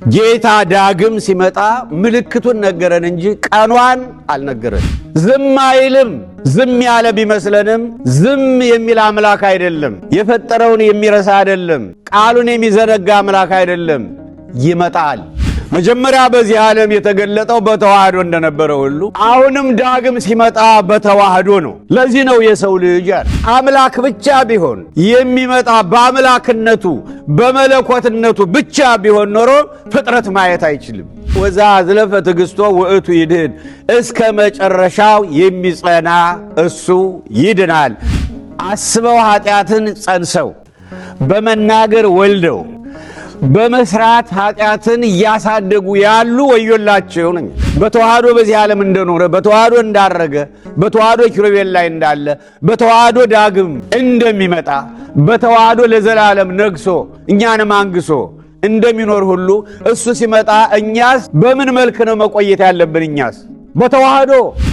ጌታ ዳግም ሲመጣ ምልክቱን ነገረን እንጂ ቀኗን አልነገረን። ዝም አይልም። ዝም ያለ ቢመስለንም ዝም የሚል አምላክ አይደለም። የፈጠረውን የሚረሳ አይደለም። ቃሉን የሚዘነጋ አምላክ አይደለም። ይመጣል። መጀመሪያ በዚህ ዓለም የተገለጠው በተዋህዶ እንደነበረ ሁሉ አሁንም ዳግም ሲመጣ በተዋህዶ ነው። ለዚህ ነው የሰው ልጅ አምላክ ብቻ ቢሆን የሚመጣ በአምላክነቱ በመለኮትነቱ ብቻ ቢሆን ኖሮ ፍጥረት ማየት አይችልም። ወዛ ዝለፈ ትዕግሥቶ ውእቱ ይድህን፣ እስከ መጨረሻው የሚጸና እሱ ይድናል። አስበው ኃጢአትን ጸንሰው በመናገር ወልደው በመስራት ኃጢአትን እያሳደጉ ያሉ ወዮላቸው ነኝ። በተዋህዶ በዚህ ዓለም እንደኖረ በተዋህዶ እንዳረገ በተዋህዶ ኪሩቤል ላይ እንዳለ በተዋህዶ ዳግም እንደሚመጣ በተዋህዶ ለዘላለም ነግሶ እኛንም አንግሶ እንደሚኖር ሁሉ እሱ ሲመጣ እኛስ በምን መልክ ነው መቆየት ያለብን? እኛስ በተዋህዶ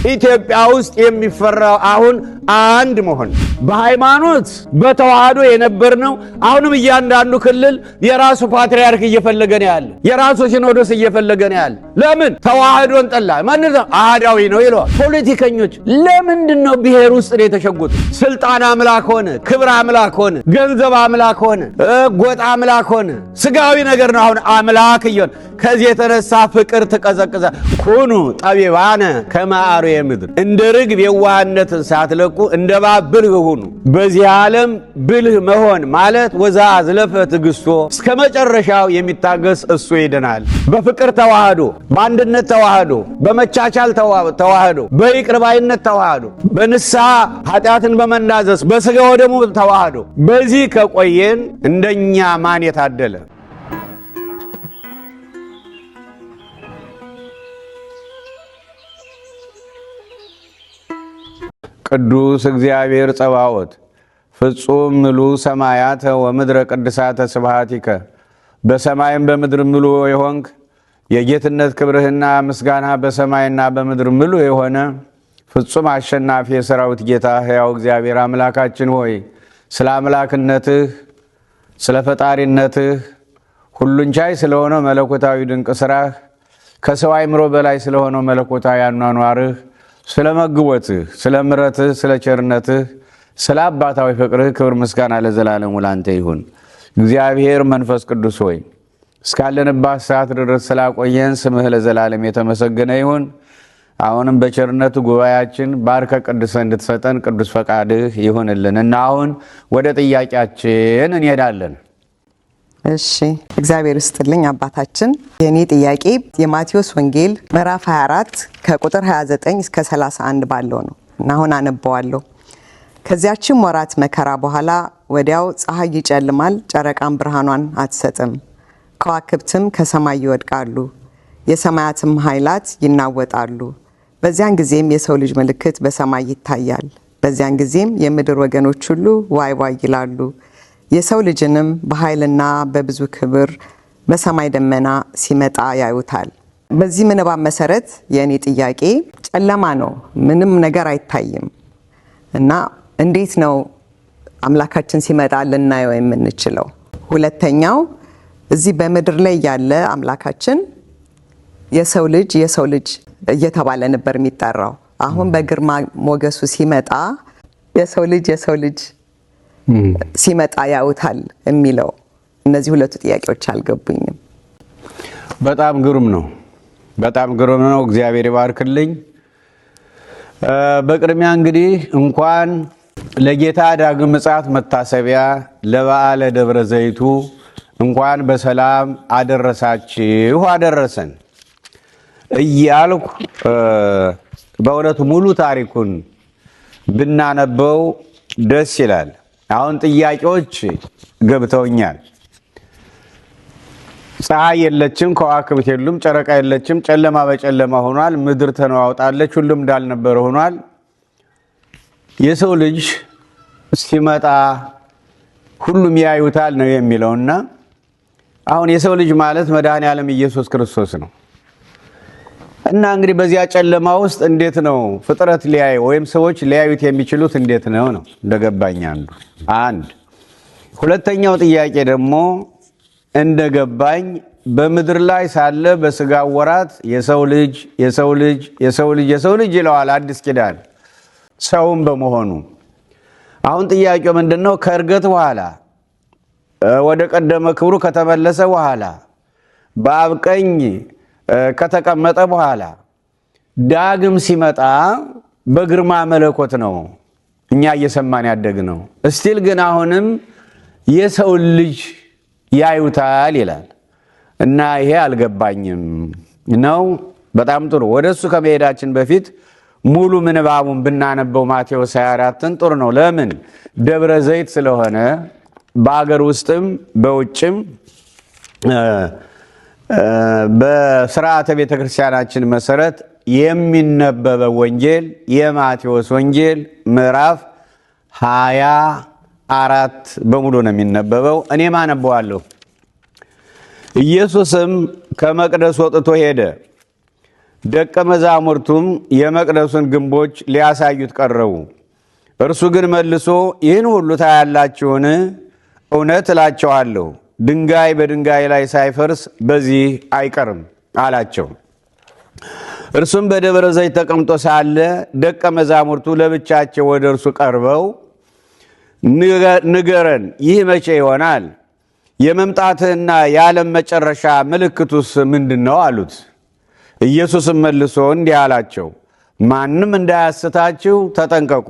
ኢትዮጵያ ውስጥ የሚፈራው አሁን አንድ መሆን በሃይማኖት በተዋህዶ የነበርነው አሁንም እያንዳንዱ ክልል የራሱ ፓትርያርክ እየፈለገ ነው ያለ፣ የራሱ ሲኖዶስ እየፈለገ ነው ያለ። ለምን? ተዋህዶን ጠላ። ማን ነው? አህዳዊ ነው ይለዋል። ፖለቲከኞች ለምንድን ነው ብሔር ውስጥ ነው የተሸጉት? ስልጣን አምላክ ሆነ፣ ክብር አምላክ ሆነ፣ ገንዘብ አምላክ ሆነ፣ ጎጥ አምላክ ሆነ። ስጋዊ ነገር ነው አሁን አምላክ እየሆነ። ከዚህ የተነሳ ፍቅር ተቀዘቀዘ። ኩኑ ጠቢባነ ከመ አርዌ ምድር፣ እንደ ርግብ የዋህነትን ሳትለቁ እንደ እባብ ብልህ ሁኑ። በዚህ ዓለም ብልህ መሆን ማለት ወዛ ዝለፈ ትዕግሥቶ፣ እስከ መጨረሻው የሚታገስ እሱ ይድናል። በፍቅር ተዋህዶ፣ በአንድነት ተዋህዶ፣ በመቻቻል ተዋህዶ፣ በይቅር ባይነት ተዋህዶ፣ በንስሐ ኃጢአትን በመናዘዝ በሥጋ ወደሙ ተዋህዶ። በዚህ ከቆየን እንደኛ ማን የታደለ። ቅዱስ እግዚአብሔር ጸባዖት ፍጹም ምሉ ሰማያተ ወምድረ ቅድሳተ ስብሐቲከ፣ በሰማይም በምድር ምሉ የሆንክ የጌትነት ክብርህና ምስጋና በሰማይና በምድር ምሉ የሆነ ፍጹም አሸናፊ የሰራዊት ጌታ ሕያው እግዚአብሔር አምላካችን ሆይ ስለ አምላክነትህ ስለ ፈጣሪነትህ ሁሉን ቻይ ስለሆነው መለኮታዊ ድንቅ ሥራህ ከሰው አእምሮ በላይ ስለሆነው መለኮታዊ አኗኗርህ ስለ መግቦትህ ስለ ምሕረትህ ስለ ቸርነትህ ስለ አባታዊ ፍቅርህ ክብር ምስጋና ለዘላለሙ ላንተ ይሁን። እግዚአብሔር መንፈስ ቅዱስ ሆይ እስካለንባት ሰዓት ድረስ ስላቆየን ስምህ ለዘላለም የተመሰገነ ይሁን። አሁንም በቸርነቱ ጉባኤያችን ባርከ ቅዱሰ እንድትሰጠን ቅዱስ ፈቃድህ ይሁንልን እና አሁን ወደ ጥያቄያችን እንሄዳለን። እሺ፣ እግዚአብሔር ይስጥልኝ አባታችን። የኔ ጥያቄ የማቴዎስ ወንጌል ምዕራፍ 24 ከቁጥር 29 እስከ 31 ባለው ነው እና አሁን አነበዋለሁ። ከዚያችም ወራት መከራ በኋላ ወዲያው ፀሐይ ይጨልማል፣ ጨረቃም ብርሃኗን አትሰጥም፣ ከዋክብትም ከሰማይ ይወድቃሉ፣ የሰማያትም ኃይላት ይናወጣሉ። በዚያን ጊዜም የሰው ልጅ ምልክት በሰማይ ይታያል። በዚያን ጊዜም የምድር ወገኖች ሁሉ ዋይ ዋይ ይላሉ። የሰው ልጅንም በኃይልና በብዙ ክብር በሰማይ ደመና ሲመጣ ያዩታል። በዚህ ምንባብ መሰረት የእኔ ጥያቄ ጨለማ ነው፣ ምንም ነገር አይታይም እና እንዴት ነው አምላካችን ሲመጣ ልናየው የምንችለው? ሁለተኛው እዚህ በምድር ላይ ያለ አምላካችን የሰው ልጅ እየተባለ ነበር የሚጠራው። አሁን በግርማ ሞገሱ ሲመጣ የሰው ልጅ ሲመጣ ያዩታል የሚለው እነዚህ ሁለቱ ጥያቄዎች አልገቡኝም። በጣም ግሩም ነው። እግዚአብሔር ይባርክልኝ። በቅድሚያ እንግዲህ እንኳን ለጌታ ዳግም ምጽአት መታሰቢያ ለበዓለ ደብረ ዘይቱ እንኳን በሰላም አደረሳችሁ አደረሰን እያልኩ በእውነቱ ሙሉ ታሪኩን ብናነበው ደስ ይላል። አሁን ጥያቄዎች ገብተውኛል። ፀሐይ የለችም፣ ከዋክብት የሉም፣ ጨረቃ የለችም፣ ጨለማ በጨለማ ሆኗል፣ ምድር ተነዋውጣለች፣ ሁሉም እንዳልነበረ ሆኗል። የሰው ልጅ ሲመጣ ሁሉም ያዩታል ነው የሚለውና አሁን የሰው ልጅ ማለት መድኃኔ ዓለም ኢየሱስ ክርስቶስ ነው እና እንግዲህ በዚያ ጨለማ ውስጥ እንዴት ነው ፍጥረት ሊያይ ወይም ሰዎች ሊያዩት የሚችሉት እንዴት ነው እንደገባኝ አንድ። ሁለተኛው ጥያቄ ደግሞ እንደገባኝ በምድር ላይ ሳለ በስጋ ወራት የሰው ልጅ የሰው ልጅ የሰው ልጅ የሰው ልጅ ይለዋል አዲስ ኪዳን ሰውም በመሆኑ። አሁን ጥያቄው ምንድነው? ከእርገት በኋላ ወደ ቀደመ ክብሩ ከተመለሰ በኋላ በአብ ቀኝ ከተቀመጠ በኋላ ዳግም ሲመጣ በግርማ መለኮት ነው እኛ እየሰማን ያደግነው። እስቲል ግን አሁንም የሰው ልጅ ያዩታል ይላል እና ይሄ አልገባኝም ነው። በጣም ጥሩ። ወደሱ ከመሄዳችን በፊት ሙሉ ምንባቡን ብናነበው ማቴዎስ 24ን ጥሩ ነው። ለምን? ደብረ ዘይት ስለሆነ በአገር ውስጥም በውጭም በስርዓተ ቤተክርስቲያናችን መሰረት የሚነበበው ወንጌል የማቴዎስ ወንጌል ምዕራፍ 24 በሙሉ ነው የሚነበበው። እኔም አነበዋለሁ። ኢየሱስም ከመቅደስ ወጥቶ ሄደ። ደቀ መዛሙርቱም የመቅደሱን ግንቦች ሊያሳዩት ቀረቡ። እርሱ ግን መልሶ ይህን ሁሉ ታያላችሁን? እውነት እላችኋለሁ ድንጋይ በድንጋይ ላይ ሳይፈርስ በዚህ አይቀርም አላቸው። እርሱም በደብረ ዘይት ተቀምጦ ሳለ ደቀ መዛሙርቱ ለብቻቸው ወደ እርሱ ቀርበው ንገረን፣ ይህ መቼ ይሆናል? የመምጣትህና የዓለም መጨረሻ ምልክቱስ ምንድን ነው አሉት። ኢየሱስም መልሶ እንዲህ አላቸው፣ ማንም እንዳያስታችሁ ተጠንቀቁ።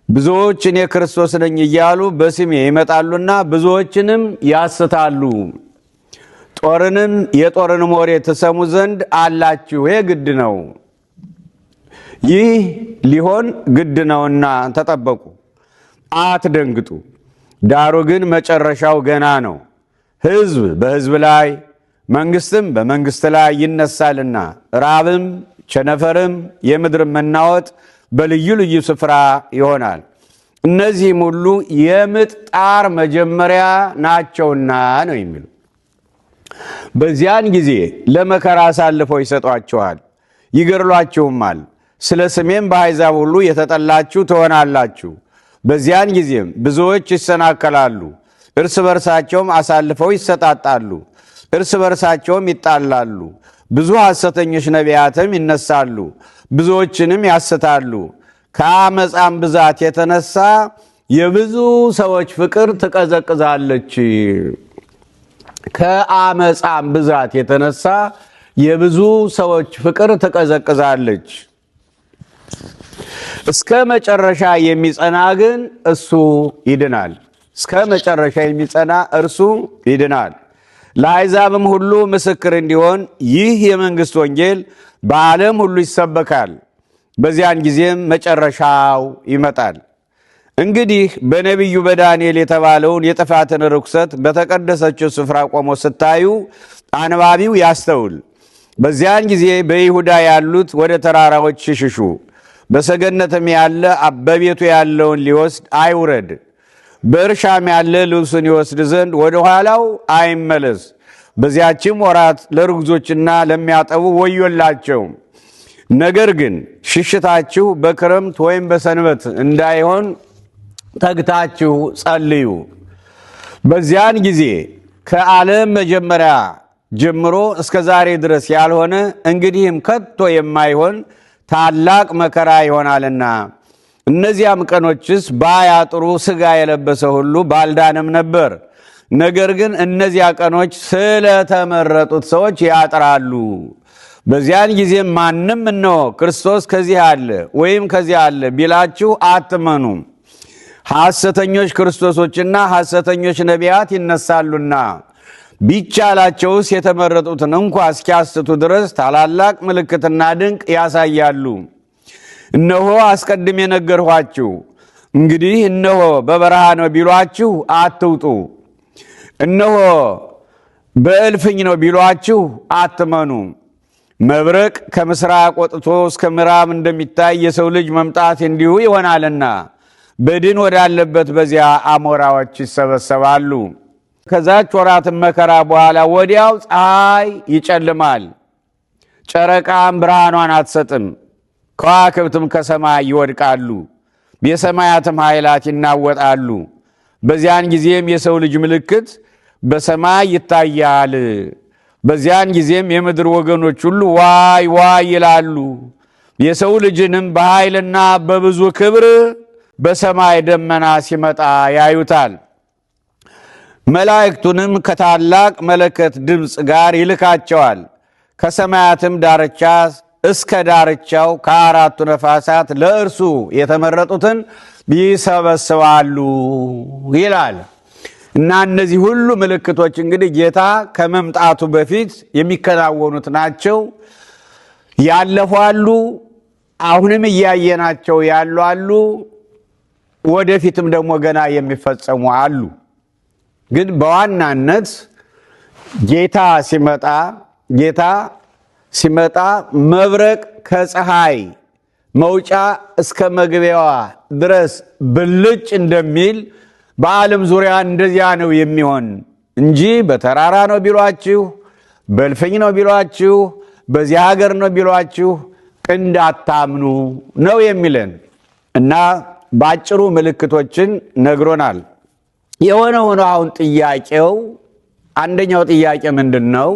ብዙዎች እኔ ክርስቶስ ነኝ እያሉ በስሜ ይመጣሉና ብዙዎችንም ያስታሉ። የጦርንም ወሬ ትሰሙ ዘንድ አላችሁ፣ ይህ ግድ ነው። ይህ ሊሆን ግድ ነውና ተጠበቁ፣ አትደንግጡ። ዳሩ ግን መጨረሻው ገና ነው። ሕዝብ በሕዝብ ላይ መንግስትም በመንግስት ላይ ይነሳልና ራብም ቸነፈርም የምድር መናወጥ በልዩ ልዩ ስፍራ ይሆናል። እነዚህም ሁሉ የምጥ ጣር መጀመሪያ ናቸውና ነው የሚሉ። በዚያን ጊዜ ለመከራ አሳልፈው ይሰጧችኋል፣ ይገድሏችሁማል። ስለ ስሜም በአሕዛብ ሁሉ የተጠላችሁ ትሆናላችሁ። በዚያን ጊዜም ብዙዎች ይሰናከላሉ፣ እርስ በርሳቸውም አሳልፈው ይሰጣጣሉ፣ እርስ በርሳቸውም ይጣላሉ። ብዙ ሐሰተኞች ነቢያትም ይነሳሉ፣ ብዙዎችንም ያስታሉ። ከአመፃም ብዛት የተነሳ የብዙ ሰዎች ፍቅር ትቀዘቅዛለች። ከአመፃም ብዛት የተነሳ የብዙ ሰዎች ፍቅር ትቀዘቅዛለች። እስከ መጨረሻ የሚጸና ግን እሱ ይድናል። እስከ መጨረሻ የሚጸና እርሱ ይድናል። ለአሕዛብም ሁሉ ምስክር እንዲሆን ይህ የመንግሥት ወንጌል በዓለም ሁሉ ይሰበካል። በዚያን ጊዜም መጨረሻው ይመጣል። እንግዲህ በነቢዩ በዳንኤል የተባለውን የጥፋትን ርኩሰት በተቀደሰችው ስፍራ ቆሞ ስታዩ አንባቢው ያስተውል። በዚያን ጊዜ በይሁዳ ያሉት ወደ ተራራዎች ይሽሹ። በሰገነትም ያለ በቤቱ ያለውን ሊወስድ አይውረድ። በእርሻም ያለ ልብሱን ይወስድ ዘንድ ወደ ኋላው አይመለስ። በዚያችም ወራት ለርጉዞችና ለሚያጠቡ ወዮላቸው። ነገር ግን ሽሽታችሁ በክረምት ወይም በሰንበት እንዳይሆን ተግታችሁ ጸልዩ። በዚያን ጊዜ ከዓለም መጀመሪያ ጀምሮ እስከ ዛሬ ድረስ ያልሆነ እንግዲህም ከቶ የማይሆን ታላቅ መከራ ይሆናልና። እነዚያም ቀኖችስ ባያጥሩ ሥጋ የለበሰ ሁሉ ባልዳነም ነበር። ነገር ግን እነዚያ ቀኖች ስለተመረጡት ሰዎች ያጥራሉ። በዚያን ጊዜም ማንም እነሆ ክርስቶስ ከዚህ አለ ወይም ከዚህ አለ ቢላችሁ አትመኑ። ሐሰተኞች ክርስቶሶችና ሐሰተኞች ነቢያት ይነሳሉና ቢቻላቸውስ የተመረጡትን እንኳ እስኪያስቱ ድረስ ታላላቅ ምልክትና ድንቅ ያሳያሉ። እነሆ አስቀድሜ ነገርኋችሁ። እንግዲህ እነሆ በበረሃ ነው ቢሏችሁ አትውጡ፣ እነሆ በእልፍኝ ነው ቢሏችሁ አትመኑ። መብረቅ ከምስራቅ ወጥቶ እስከ ምዕራብ እንደሚታይ የሰው ልጅ መምጣት እንዲሁ ይሆናልና በድን ወዳለበት በዚያ አሞራዎች ይሰበሰባሉ። ከዛች ወራትም መከራ በኋላ ወዲያው ፀሐይ ይጨልማል፣ ጨረቃም ብርሃኗን አትሰጥም፣ ከዋክብትም ከሰማይ ይወድቃሉ፣ የሰማያትም ኃይላት ይናወጣሉ። በዚያን ጊዜም የሰው ልጅ ምልክት በሰማይ ይታያል። በዚያን ጊዜም የምድር ወገኖች ሁሉ ዋይ ዋይ ይላሉ። የሰው ልጅንም በኃይልና በብዙ ክብር በሰማይ ደመና ሲመጣ ያዩታል። መላእክቱንም ከታላቅ መለከት ድምፅ ጋር ይልካቸዋል። ከሰማያትም ዳርቻ እስከ ዳርቻው ከአራቱ ነፋሳት ለእርሱ የተመረጡትን ይሰበስባሉ ይላል። እና እነዚህ ሁሉ ምልክቶች እንግዲህ ጌታ ከመምጣቱ በፊት የሚከናወኑት ናቸው። ያለፉ አሉ፣ አሁንም እያየናቸው ያሉ አሉ፣ ወደፊትም ደግሞ ገና የሚፈጸሙ አሉ። ግን በዋናነት ጌታ ሲመጣ መብረቅ ከፀሐይ መውጫ እስከ መግቢያዋ ድረስ ብልጭ እንደሚል በዓለም ዙሪያ እንደዚያ ነው የሚሆን እንጂ በተራራ ነው ቢሏችሁ፣ በእልፍኝ ነው ቢሏችሁ፣ በዚህ ሀገር ነው ቢሏችሁ እንዳታምኑ ነው የሚለን እና ባጭሩ ምልክቶችን ነግሮናል። የሆነ ሆኖ አሁን አንደኛው ጥያቄ ምንድን ነው?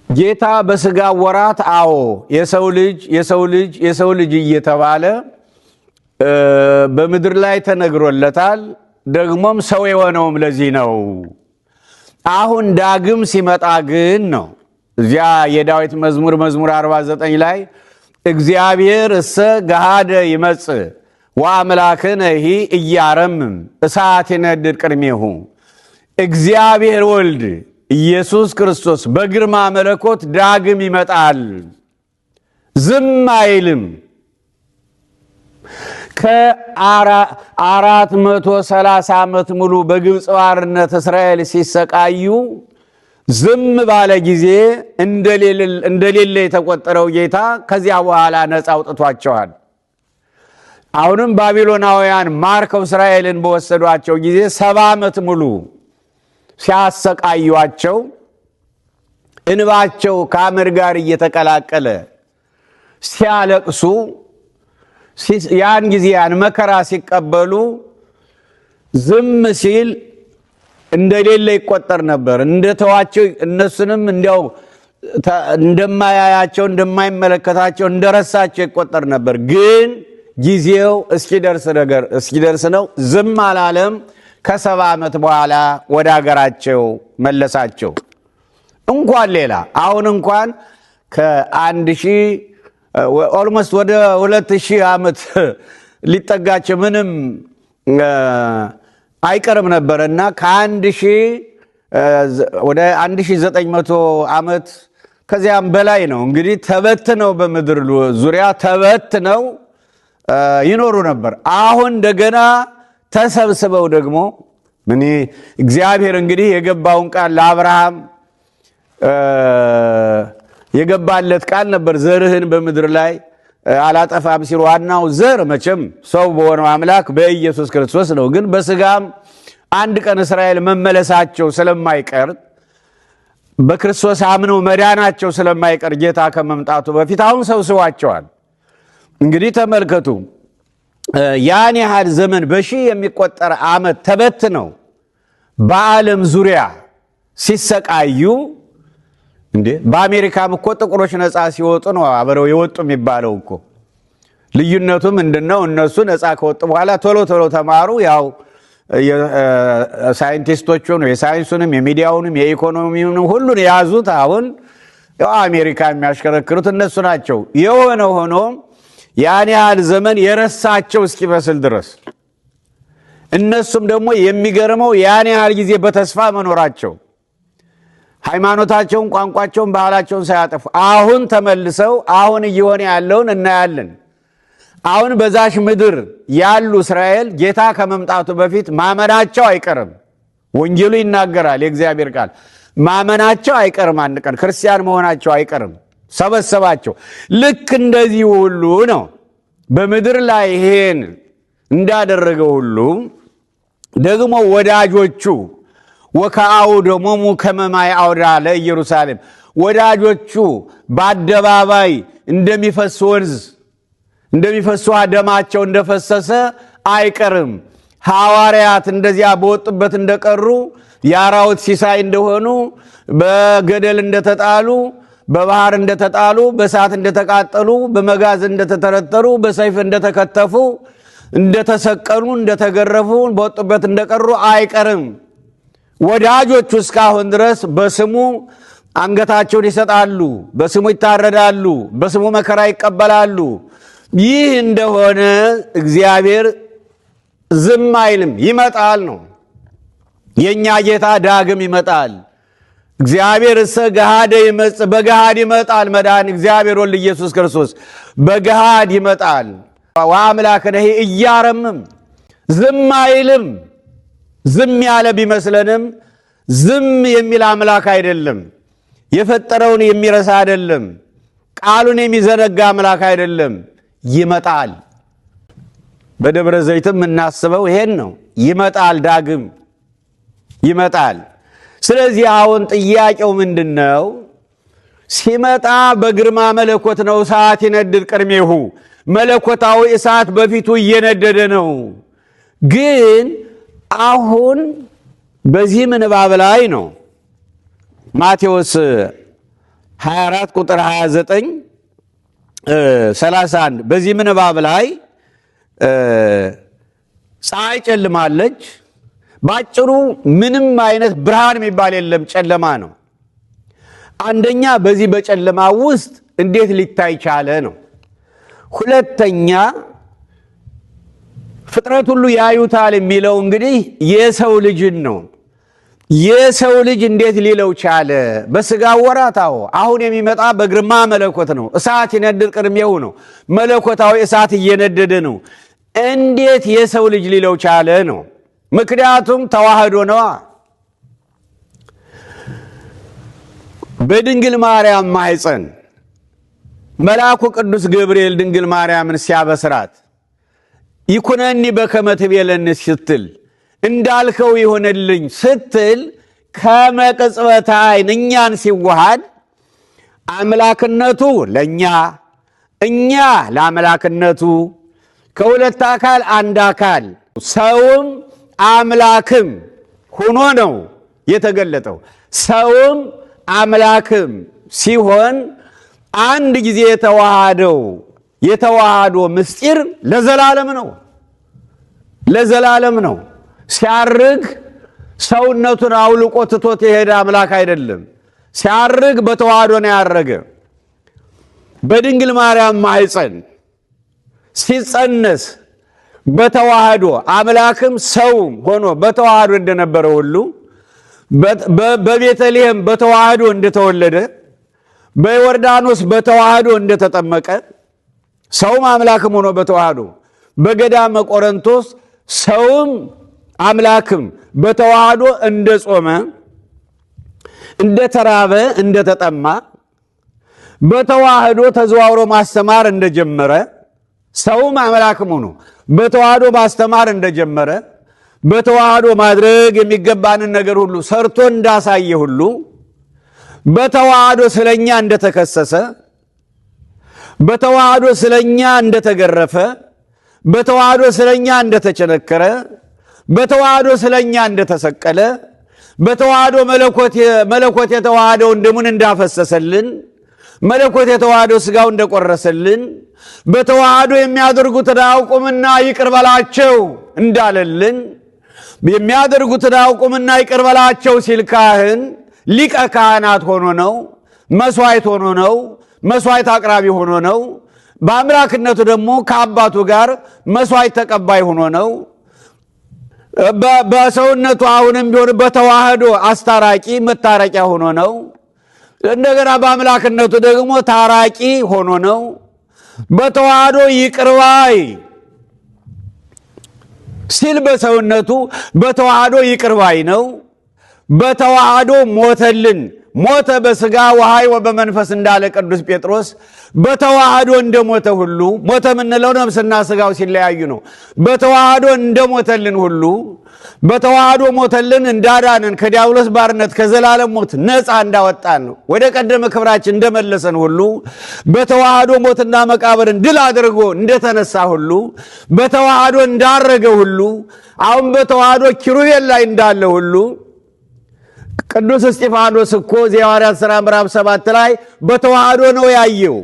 ጌታ በስጋ ወራት የሰው ልጅ እየተባለ በምድር ላይ ተነግሮለታል። ደግሞም ሰው የሆነውም ለዚህ ነው። አሁን ዳግም ሲመጣ ግን ነው እዚያ የዳዊት መዝሙር 49 ላይ እግዚአብሔር እሰ ገሃደ ይመጽእ ወአምላክነሂ ኢያረምም እሳት ይነድድ ቅድሜሁ። እግዚአብሔር ወልድ ኢየሱስ ክርስቶስ በግርማ መለኮት ዳግም ይመጣል፣ ዝም አይልም። ከ430 ዓመት ሙሉ በግብፅ ባርነት እስራኤል ሲሰቃዩ ዝም ባለ ጊዜ እንደሌለ የተቆጠረው ጌታ ከዚያ በኋላ ነፃ አውጥቷቸዋል። አሁንም ባቢሎናውያን ማርከው እስራኤልን በወሰዷቸው ጊዜ 70 ዓመት ሙሉ ሲያሰቃዩአቸው እንባቸው ከአመድ ጋር እየተቀላቀለ ሲያለቅሱ ያን ጊዜ ያን መከራ ሲቀበሉ ዝም ሲል እንደሌለ ይቆጠር ነበር። እንደተዋቸው እነሱንም እንዲያው እንደማያያቸው እንደማይመለከታቸው እንደረሳቸው ይቆጠር ነበር። ግን ጊዜው እስኪደርስ ነው። ዝም አላለም። ከ70 ዓመት በኋላ ወደ ሀገራቸው መለሳቸው። እንኳን ሌላ አሁን እንኳን ኦልሞስት ወደ 2000 ዓመት ሊጠጋቸው ምንም አይቀርም ነበርና ወደ 1900 ዓመት ከዚያም በላይ ነው እንግዲህ ተበትነው በምድር ዙሪያ ተበትነው ይኖሩ ነበር። አሁን እንደገና ተሰብስበው ደግሞ እግዚአብሔር እንግዲህ የገባውን ቃል ለአብርሃም የገባለት ቃል ነበር። ዘርህን በምድር ላይ አላጠፋም ሲል ዋናው ዘር መቼም ሰው በሆነው አምላክ በኢየሱስ ክርስቶስ ነው። ግን በስጋም አንድ ቀን እስራኤል መመለሳቸው ስለማይቀር በክርስቶስ አምነው መዳናቸው ስለማይቀር ጌታ ከመምጣቱ በፊት አሁን ሰብስቧቸዋል። እንግዲህ ተመልከቱ፣ ያን ያህል ዘመን በሺህ የሚቆጠር ዓመት ተበትነው በዓለም ዙሪያ ሲሰቃዩ በአሜሪካም እኮ ጥቁሮች ነፃ ሲወጡ ነው አብረው የወጡ የሚባለው እኮ። ልዩነቱ ምንድነው? እነሱ ነፃ ከወጡ በኋላ ቶሎ ተማሩ። ያው ሳይንቲስቶቹ ነው የሳይንሱንም የሚዲያውንም የኢኮኖሚውንም ሁሉን የያዙት። አሁን ያው አሜሪካ የሚያሽከረክሩት እነሱ ናቸው። የሆነ ሆኖ ያን ያህል ዘመን የረሳቸው እስኪመስል ድረስ እነሱም ደግሞ የሚገርመው ያን ያህል ጊዜ በተስፋ መኖራቸው ሃይማኖታቸውን፣ ቋንቋቸውን፣ ባህላቸውን ሳያጠፉ አሁን ተመልሰው አሁን እየሆነ ያለውን እናያለን። አሁን በዛሽ ምድር ያሉ እስራኤል ጌታ ከመምጣቱ በፊት ማመናቸው አይቀርም። ወንጌሉ ይናገራል፣ የእግዚአብሔር ቃል ማመናቸው አይቀርም። አንድ ቀን ክርስቲያን መሆናቸው አይቀርም። ሰበሰባቸው። ልክ እንደዚህ ሁሉ ነው በምድር ላይ ይሄን እንዳደረገው ሁሉ ደግሞ ወዳጆቹ ወከአው ደሞሙ ከመማይ አውዳ ለኢየሩሳሌም ወዳጆቹ በአደባባይ እንደሚፈስ ወንዝ እንደሚፈሱ ደማቸው እንደፈሰሰ አይቀርም። ሐዋርያት እንደዚያ በወጡበት እንደቀሩ የአራዊት ሲሳይ እንደሆኑ በገደል እንደተጣሉ በባህር እንደተጣሉ በእሳት እንደተቃጠሉ በመጋዝ እንደተተረተሩ በሰይፍ እንደተከተፉ እንደተሰቀሉ እንደተገረፉ በወጡበት እንደቀሩ አይቀርም። ወዳጆቹ እስካሁን ድረስ በስሙ አንገታቸውን ይሰጣሉ፣ በስሙ ይታረዳሉ፣ በስሙ መከራ ይቀበላሉ። ይህ እንደሆነ እግዚአብሔር ዝም አይልም፣ ይመጣል ነው። የእኛ ጌታ ዳግም ይመጣል። እግዚአብሔር እሰ ገሃደ ይመጽእ፣ በገሃድ ይመጣል። መድኃኒ እግዚአብሔር ወልድ ኢየሱስ ክርስቶስ በገሃድ ይመጣል። ወአምላክነ ኢያረምም፣ ዝም አይልም። ዝም ያለ ቢመስለንም ዝም የሚል አምላክ አይደለም። የፈጠረውን የሚረሳ አይደለም። ቃሉን የሚዘነጋ አምላክ አይደለም። ይመጣል። በደብረ ዘይትም የምናስበው ይሄን ነው። ይመጣል፣ ዳግም ይመጣል። ስለዚህ አሁን ጥያቄው ምንድነው? ሲመጣ በግርማ መለኮት ነው። እሳት ይነድድ ቅድሜሁ፣ መለኮታዊ እሳት በፊቱ እየነደደ ነው። ግን አሁን በዚህ ምንባብ ላይ ነው ማቴዎስ 24 ቁጥር 29 31 በዚህ ምንባብ ላይ ፀሐይ ጨልማለች። ባጭሩ ምንም አይነት ብርሃን የሚባል የለም፣ ጨለማ ነው። አንደኛ በዚህ በጨለማ ውስጥ እንዴት ሊታይ ቻለ ነው። ሁለተኛ ፍጥረት ሁሉ ያዩታል የሚለው እንግዲህ የሰው ልጅን ነው። የሰው ልጅ እንዴት ሊለው ቻለ? በስጋ ወራታው አሁን የሚመጣ በግርማ መለኮት ነው። እሳት ይነድድ ቅድሜሁ ነው። መለኮታዊ እሳት እየነደደ ነው። እንዴት የሰው ልጅ ሊለው ቻለ ነው። ምክንያቱም ተዋህዶ ነዋ። በድንግል ማርያም ማኅፀን መልአኩ ቅዱስ ገብርኤል ድንግል ማርያምን ሲያበስራት ይኩነኒ በከመ ትቤለኒ ስትል እንዳልከው ይሆንልኝ ስትል ከመቅጽበተ ዓይን እኛን ሲዋሃድ አምላክነቱ ለእኛ እኛ ለአምላክነቱ ከሁለት አካል አንድ አካል ሰውም አምላክም ሆኖ ነው የተገለጠው። ሰውም አምላክም ሲሆን አንድ ጊዜ የተዋሃዶ ምስጢር ለዘላለም ነው። ለዘላለም ነው። ሲያርግ ሰውነቱን አውልቆ ትቶት የሄደ አምላክ አይደለም። ሲያርግ በተዋህዶ ነው ያረገ። በድንግል ማርያም ማኅፀን ሲጸነስ በተዋህዶ አምላክም ሰውም ሆኖ በተዋህዶ እንደነበረ ሁሉ በቤተልሔም በተዋህዶ እንደተወለደ በዮርዳኖስ በተዋህዶ እንደተጠመቀ ሰውም አምላክም ሆኖ በተዋህዶ በገዳመ ቆሮንቶስ ሰውም አምላክም በተዋህዶ እንደጾመ እንደተራበ እንደተጠማ በተዋህዶ ተዘዋውሮ ማስተማር እንደጀመረ ሰውም አምላክም ሆኖ በተዋህዶ ማስተማር እንደጀመረ በተዋህዶ ማድረግ የሚገባንን ነገር ሁሉ ሰርቶ እንዳሳየ ሁሉ በተዋህዶ ስለኛ እንደተከሰሰ በተዋህዶ ስለኛ እንደተገረፈ በተዋህዶ ስለኛ እንደተቸነከረ በተዋህዶ ስለኛ እንደተሰቀለ በተዋህዶ መለኮት የተዋህደውን ደሙን እንዳፈሰሰልን መለኮት የተዋህደው ሥጋው እንደቆረሰልን በተዋህዶ የሚያደርጉትን አያውቁምና ይቅር በላቸው እንዳለልን የሚያደርጉትን አያውቁምና ይቅር በላቸው ሲል ካህን ሊቀ ካህናት ሆኖ ነው። መስዋዕት ሆኖ ነው። መስዋዕት አቅራቢ ሆኖ ነው። በአምላክነቱ ደግሞ ከአባቱ ጋር መስዋዕት ተቀባይ ሆኖ ነው። በሰውነቱ አሁንም ቢሆን በተዋህዶ አስታራቂ መታረቂያ ሆኖ ነው። እንደገና በአምላክነቱ ደግሞ ታራቂ ሆኖ ነው። በተዋህዶ ይቅር ባይ ሲል በሰውነቱ በተዋህዶ ይቅር ባይ ነው። በተዋህዶ ሞተልን። ሞተ በሥጋ ወሐይ ወበመንፈስ እንዳለ ቅዱስ ጴጥሮስ በተዋህዶ እንደሞተ ሁሉ ሞተ የምንለው ነፍስና ሥጋው ሲለያዩ ነው። በተዋህዶ እንደሞተልን ሁሉ በተዋህዶ ሞተልን እንዳዳንን ከዲያብሎስ ባርነት ከዘላለም ሞት ነፃ እንዳወጣን ነው ወደ ቀደመ ክብራችን እንደመለሰን ሁሉ በተዋህዶ ሞትና መቃብርን ድል አድርጎ እንደተነሳ ሁሉ በተዋህዶ እንዳረገ ሁሉ አሁን በተዋህዶ ኪሩቤል ላይ እንዳለ ሁሉ ቅዱስ እስጢፋኖስ እኮ የሐዋርያት ሥራ ምዕራፍ 7 ላይ በተዋህዶ ነው ያየው።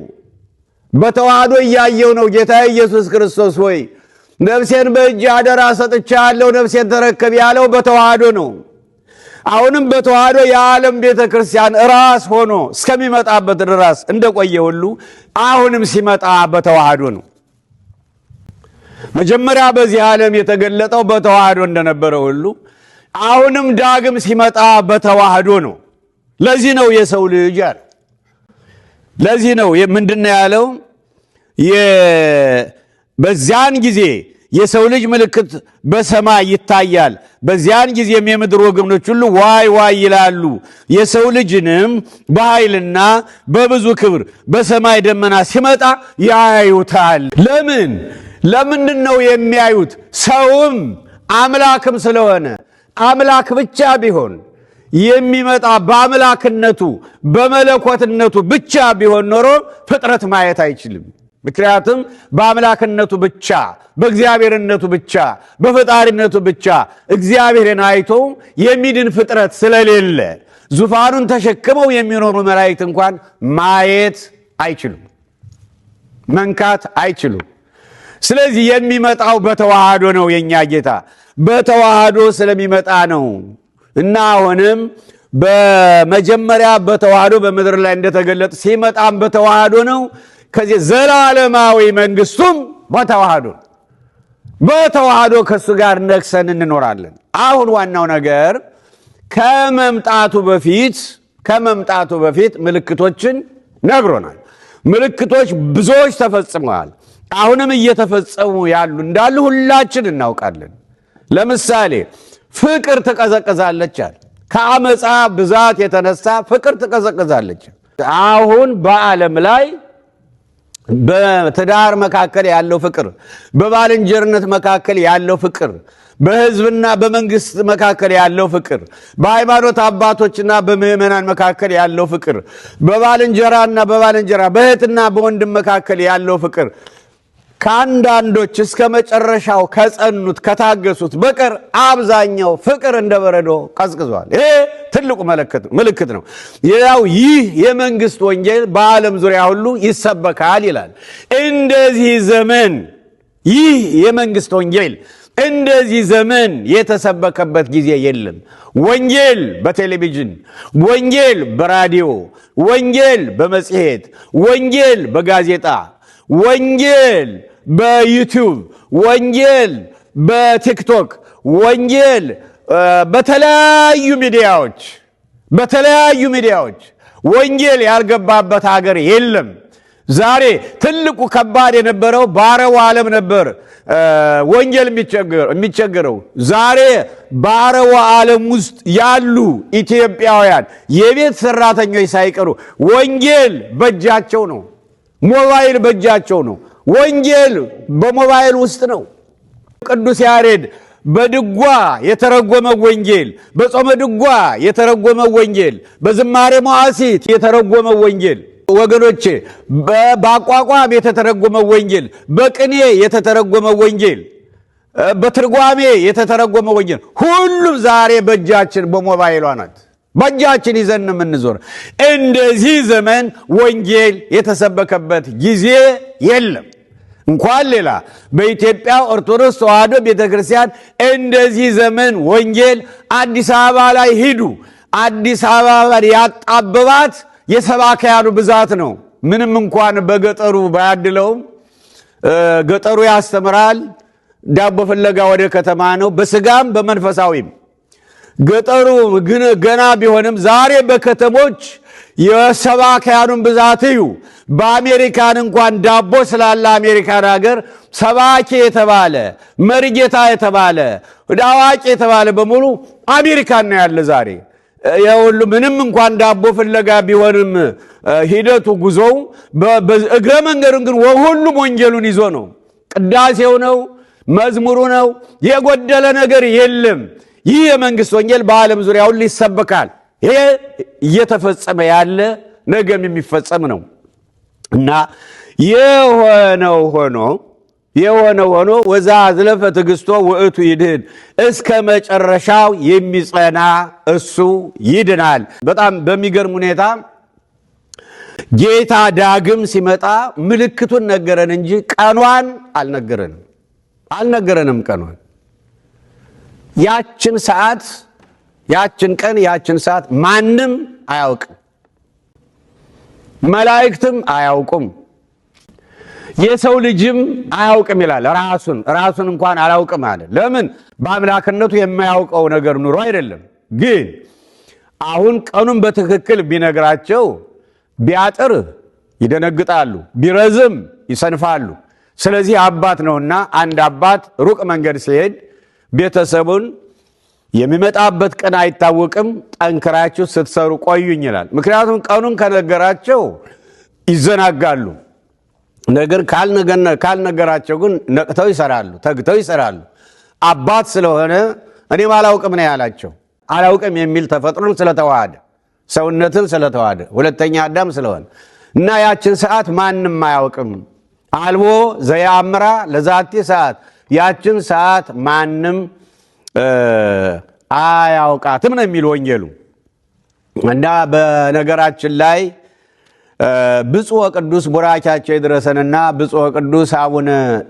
በተዋህዶ እያየው ነው ጌታ ኢየሱስ ክርስቶስ ሆይ ነፍሴን በእጅ አደራ ሰጥቻለሁ፣ ነፍሴን ተረከብ ያለው በተዋህዶ ነው። አሁንም በተዋህዶ የዓለም ቤተ ክርስቲያን ራስ ሆኖ እስከሚመጣበት ድረስ እንደቆየ ሁሉ አሁንም ሲመጣ በተዋህዶ ነው። መጀመሪያ በዚህ ዓለም የተገለጠው በተዋህዶ እንደነበረ ሁሉ አሁንም ዳግም ሲመጣ በተዋህዶ ነው። ለዚህ ነው የሰው ልጅ ያለ። ለዚህ ነው ምንድነው ያለው? በዚያን ጊዜ የሰው ልጅ ምልክት በሰማይ ይታያል። በዚያን ጊዜም የምድር ወገኖች ሁሉ ዋይ ዋይ ይላሉ። የሰው ልጅንም በኃይልና በብዙ ክብር በሰማይ ደመና ሲመጣ ያዩታል። ለምንድን ነው የሚያዩት? ሰውም አምላክም ስለሆነ። አምላክ ብቻ ቢሆን የሚመጣ በአምላክነቱ በመለኮትነቱ ብቻ ቢሆን ኖሮ ፍጥረት ማየት አይችልም። ምክንያቱም በአምላክነቱ ብቻ በእግዚአብሔርነቱ ብቻ በፈጣሪነቱ ብቻ እግዚአብሔርን አይቶ የሚድን ፍጥረት ስለሌለ ዙፋኑን ተሸክመው የሚኖሩ መላእክት እንኳን ማየት አይችሉም፣ መንካት አይችሉም። ስለዚህ የሚመጣው በተዋህዶ ነው። የኛ ጌታ በተዋህዶ ስለሚመጣ ነው እና አሁንም በመጀመሪያ በተዋህዶ በምድር ላይ እንደተገለጠ ሲመጣም በተዋህዶ ነው። ከዚህ ዘላለማዊ መንግስቱም በተዋህዶ ከሱ ጋር ነግሰን እንኖራለን። አሁን ዋናው ነገር ከመምጣቱ በፊት ምልክቶችን ነግሮናል። ምልክቶች ብዙዎች ተፈጽመዋል። አሁንም እየተፈጸሙ ያሉ እንዳሉ ሁላችን እናውቃለን። ለምሳሌ ፍቅር ትቀዘቅዛለች። ከአመፃ ብዛት የተነሳ ፍቅር ትቀዘቅዛለች። አሁን በዓለም ላይ በትዳር መካከል ያለው ፍቅር፣ በባልንጀርነት መካከል ያለው ፍቅር፣ በህዝብና በመንግስት መካከል ያለው ፍቅር፣ በሃይማኖት አባቶችና በምዕመናን መካከል ያለው ፍቅር፣ በባልንጀራና በባልንጀራ በእህትና በወንድም መካከል ያለው ፍቅር ከአንዳንዶች እስከ መጨረሻው ከጸኑት ከታገሱት በቀር አብዛኛው ፍቅር እንደ በረዶ ቀዝቅዟል። ይሄ ትልቁ ምልክት ነው። ያው ይህ የመንግስት ወንጌል በዓለም ዙሪያ ሁሉ ይሰበካል ይላል። እንደዚህ ዘመን ይህ የመንግስት ወንጌል እንደዚህ ዘመን የተሰበከበት ጊዜ የለም። ወንጌል በቴሌቪዥን፣ ወንጌል በራዲዮ፣ ወንጌል በመጽሔት፣ ወንጌል በጋዜጣ፣ ወንጌል በዩቲዩብ፣ ወንጌል በቲክቶክ፣ ወንጌል በተለያዩ ሚዲያዎች ወንጌል ያልገባበት ሀገር የለም። ዛሬ ትልቁ ከባድ የነበረው በአረቡ ዓለም ነበር ወንጌል የሚቸገረው። ዛሬ በአረቡ ዓለም ውስጥ ያሉ ኢትዮጵያውያን የቤት ሰራተኞች ሳይቀሩ ወንጌል በእጃቸው ነው። ሞባይል በእጃቸው ነው። ወንጌል በሞባይል ውስጥ ነው። ቅዱስ ያሬድ በድጓ የተረጎመ ወንጌል፣ በጾመ ድጓ የተረጎመ ወንጌል፣ በዝማሬ መዋሥዕት የተረጎመ ወንጌል ወገኖቼ፣ በአቋቋም የተተረጎመ ወንጌል፣ በቅኔ የተተረጎመ ወንጌል፣ በትርጓሜ የተተረጎመ ወንጌል ሁሉም ዛሬ በእጃችን በሞባይሏ ናት። በእጃችን ይዘን የምንዞር። እንደዚህ ዘመን ወንጌል የተሰበከበት ጊዜ የለም። እንኳን ሌላ በኢትዮጵያ ኦርቶዶክስ ተዋሕዶ ቤተክርስቲያን እንደዚህ ዘመን ወንጌል አዲስ አበባ ላይ ሂዱ። አዲስ አበባ ያጣበባት የሰባክያኑ ብዛት ነው። ምንም እንኳን በገጠሩ ባያድለውም ገጠሩ ያስተምራል። ዳቦ ፍለጋ ወደ ከተማ ነው፣ በስጋም በመንፈሳዊም። ገጠሩ ግን ገና ቢሆንም ዛሬ በከተሞች የሰባክያኑን ብዛት እዩ። በአሜሪካን እንኳን ዳቦ ስላለ አሜሪካን ሀገር ሰባኪ የተባለ መሪጌታ የተባለ አዋቂ የተባለ በሙሉ አሜሪካን ነው ያለ ዛሬ። የሁሉ ምንም እንኳን ዳቦ ፍለጋ ቢሆንም ሂደቱ ጉዞው በእግረ መንገዱን ግን ሁሉም ወንጌሉን ይዞ ነው። ቅዳሴው ነው፣ መዝሙሩ ነው፣ የጎደለ ነገር የለም። ይህ የመንግስት ወንጌል በዓለም ዙሪያ ሁሉ ይሰበካል። ይሄ እየተፈጸመ ያለ ነገም የሚፈጸም ነው እና የሆነው ሆኖ የሆነ ሆኖ ወዛ አዝለፈ ትዕግስቶ ውእቱ ይድህን፣ እስከ መጨረሻው የሚጸና እሱ ይድናል። በጣም በሚገርም ሁኔታ ጌታ ዳግም ሲመጣ ምልክቱን ነገረን እንጂ ቀኗን አልነገረንም። ቀኗን ያችን ሰዓት፣ ያችን ቀን፣ ያችን ሰዓት ማንም አያውቅም። መላእክትም አያውቁም፣ የሰው ልጅም አያውቅም ይላል። ራሱን እንኳን አላውቅም አለ። ለምን? በአምላክነቱ የማያውቀው ነገር ኑሮ አይደለም። ግን አሁን ቀኑን በትክክል ቢነግራቸው ቢያጥር ይደነግጣሉ፣ ቢረዝም ይሰንፋሉ። ስለዚህ አባት ነውና አንድ አባት ሩቅ መንገድ ሲሄድ ቤተሰቡን የሚመጣበት ቀን አይታወቅም፣ ጠንክራችሁ ስትሰሩ ቆዩኝ ይላል። ምክንያቱም ቀኑን ከነገራቸው ይዘናጋሉ። ነገር ካልነገራቸው ግን ነቅተው ይሰራሉ፣ ተግተው ይሰራሉ። አባት ስለሆነ እኔም አላውቅም ነው ያላቸው። አላውቅም የሚል ተፈጥሮን ስለተዋሃደ፣ ሰውነትን ስለተዋሃደ፣ ሁለተኛ አዳም ስለሆነ እና ያችን ሰዓት ማንም አያውቅም። አልቦ ዘያምራ ለዛቲ ሰዓት፣ ያችን ሰዓት ማንም አያውቃትም ነው የሚል ወንጌሉ። እና በነገራችን ላይ ብፁዕ ወቅዱስ ቡራቻቸው ይድረሰንና ብፁዕ ወቅዱስ አቡነ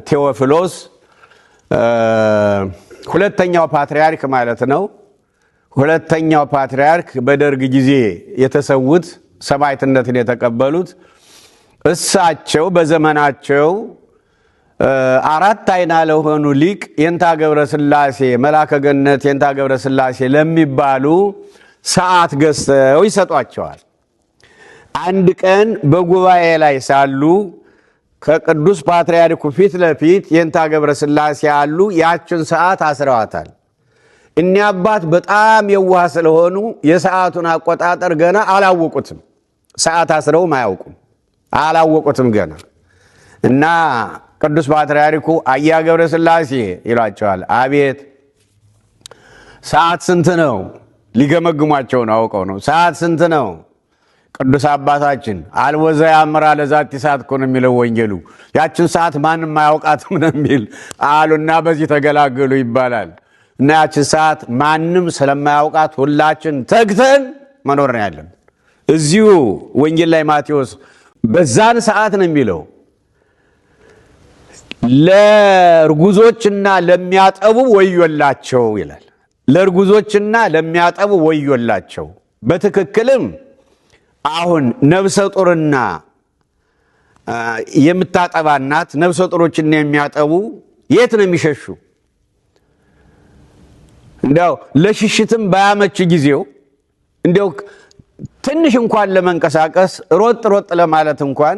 ቴዎፍሎስ ሁለተኛው ፓትርያርክ ማለት ነው። ሁለተኛው ፓትርያርክ በደርግ ጊዜ የተሰዉት ሰማዕትነትን የተቀበሉት እሳቸው በዘመናቸው አራት አይና ለሆኑ ሊቅ የንታ ገብረ ሥላሴ መላከ ገነት የንታ ገብረ ሥላሴ ለሚባሉ ሰዓት ገዝተው ይሰጧቸዋል። አንድ ቀን በጉባኤ ላይ ሳሉ ከቅዱስ ፓትርያርኩ ፊት ለፊት የንታ ገብረ ሥላሴ ያሉ ያችን ሰዓት አስረዋታል። እኒ አባት በጣም የዋህ ስለሆኑ የሰዓቱን አቆጣጠር ገና አላወቁትም። ሰዓት አስረውም አያውቁም፣ አላወቁትም ገና። እና ቅዱስ ፓትርያርኩ አያ ገብረ ሥላሴ ይሏቸዋል። አቤት፣ ሰዓት ስንት ነው? ሊገመግሟቸው ነው፣ አውቀው ነው። ሰዓት ስንት ነው? ቅዱስ አባታችን አልቦ ዘያምራ ለዛቲ ሰዓት እኮ ነው የሚለው ወንጌሉ። ያችን ሰዓት ማንም አያውቃትም ነው የሚል አሉና በዚህ ተገላገሉ ይባላል። እና ያችን ሰዓት ማንም ስለማያውቃት ሁላችን ተግተን መኖር ነው ያለን። እዚሁ ወንጌል ላይ ማቴዎስ በዛን ሰዓት ነው የሚለው ለእርጉዞችና ለሚያጠቡ ወዮላቸው ይላል። ለእርጉዞችና ለሚያጠቡ ወዮላቸው። በትክክልም አሁን ነፍሰ ጡርና የምታጠባ እናት ነፍሰ ጡሮችና የሚያጠቡ የት ነው የሚሸሹ? እንዲያው ለሽሽትም ባያመች ጊዜው እንዲያው ትንሽ እንኳን ለመንቀሳቀስ ሮጥ ለማለት እንኳን